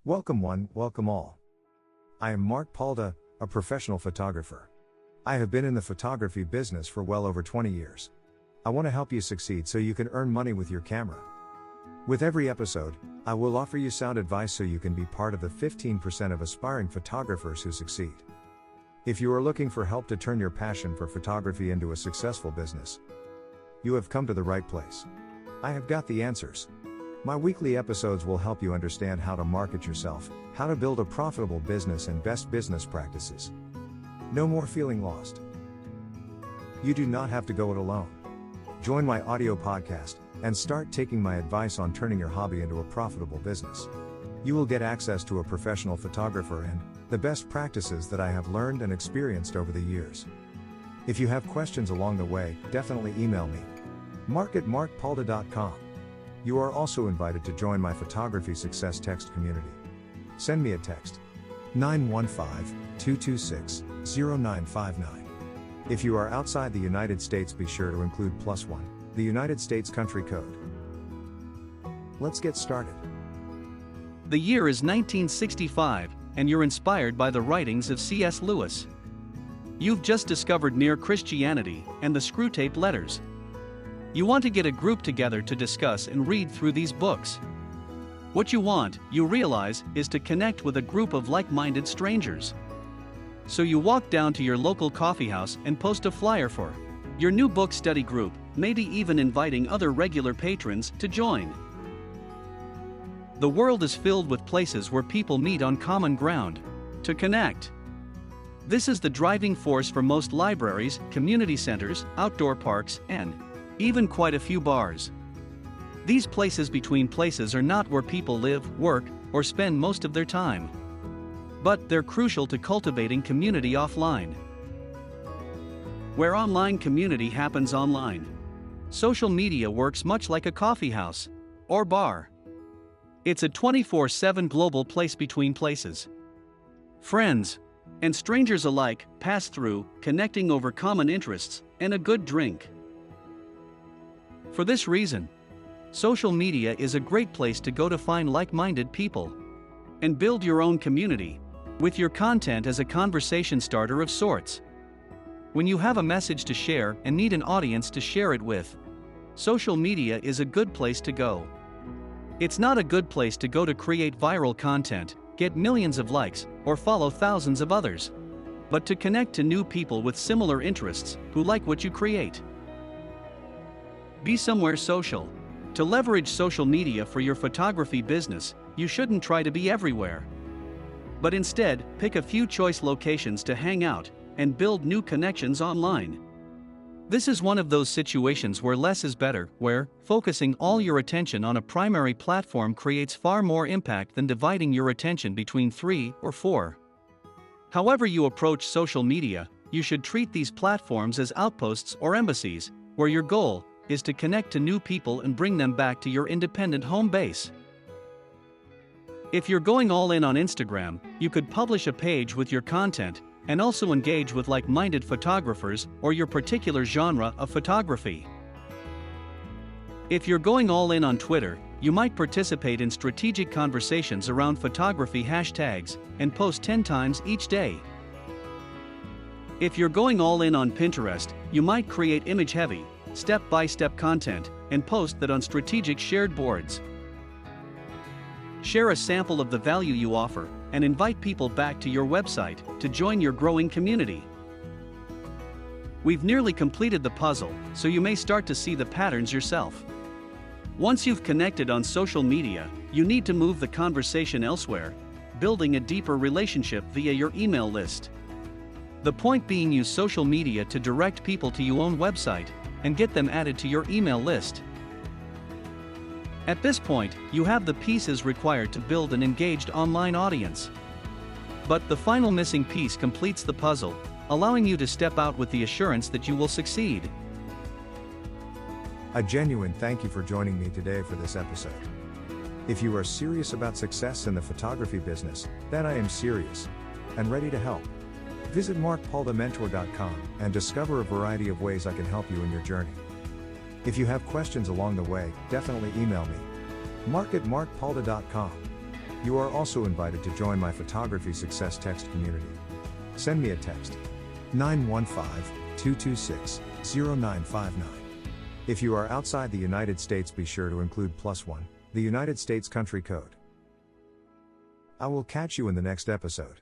Welcome one, welcome all. I am Mark Paulda, a professional photographer. I have been in the photography business for well over 20 years. I want to help you succeed so you can earn money with your camera. With every episode, I will offer you sound advice so you can be part of the 15% of aspiring photographers who succeed. If you are looking for help to turn your passion for photography into a successful business, you have come to the right place. I have got the answers. My weekly episodes will help you understand how to market yourself, how to build a profitable business, and best business practices. No more feeling lost. You do not have to go it alone. Join my audio podcast and start taking my advice on turning your hobby into a profitable business. You will get access to a professional photographer and the best practices that I have learned and experienced over the years. If you have questions along the way, definitely email me. mark@markpaulda.com. You are also invited to join my photography success text community. Send me a text. 915-226-0959. If you are outside the United States, be sure to include +1, the United States country code. Let's get started. The year is 1965, and you're inspired by the writings of C.S. Lewis. You've just discovered Mere Christianity and the Screwtape Letters. You want to get a group together to discuss and read through these books. What you want, you realize, is to connect with a group of like-minded strangers. So you walk down to your local coffeehouse and post a flyer for your new book study group, maybe even inviting other regular patrons to join. The world is filled with places where people meet on common ground to connect. This is the driving force for most libraries, community centers, outdoor parks, and even quite a few bars. These places between places are not where people live, work, or spend most of their time. But they're crucial to cultivating community offline. Where online community happens online. Social media works much like a coffeehouse or bar. It's a 24/7 global place between places. Friends and strangers alike pass through, connecting over common interests and a good drink. For this reason, social media is a great place to go to find like-minded people and build your own community, with your content as a conversation starter of sorts. When you have a message to share and need an audience to share it with, social media is a good place to go. It's not a good place to go to create viral content, get millions of likes, or follow thousands of others, but to connect to new people with similar interests who like what you create. Be somewhere social. To leverage social media for your photography business, you shouldn't try to be everywhere. But instead, pick a few choice locations to hang out and build new connections online. This is one of those situations where less is better, where focusing all your attention on a primary platform creates far more impact than dividing your attention between 3 or 4. However you approach social media, you should treat these platforms as outposts or embassies, where your goal is to connect to new people and bring them back to your independent home base. If you're going all in on Instagram, you could publish a page with your content and also engage with like-minded photographers or your particular genre of photography. If you're going all in on Twitter, you might participate in strategic conversations around photography hashtags and post 10 times each day. If you're going all in on Pinterest, you might create image-heavy, step-by-step content and post that on strategic shared boards. Share a sample of the value you offer and invite people back to your website to join your growing community. We've nearly completed the puzzle, so you may start to see the patterns yourself. Once you've connected on social media, you need to move the conversation elsewhere, building a deeper relationship via your email list. The point being, use social media to direct people to your own website and get them added to your email list. At this point, you have the pieces required to build an engaged online audience. But the final missing piece completes the puzzle, allowing you to step out with the assurance that you will succeed. A genuine thank you for joining me today for this episode. If you are serious about success in the photography business, then I am serious and ready to help. Visit markpaulda.com and discover a variety of ways I can help you in your journey. If you have questions along the way, definitely email me. mark@markpaulda.com. You are also invited to join my photography success text community. Send me a text 915-226-0959. If you are outside the United States, be sure to include +1, the United States country code. I will catch you in the next episode.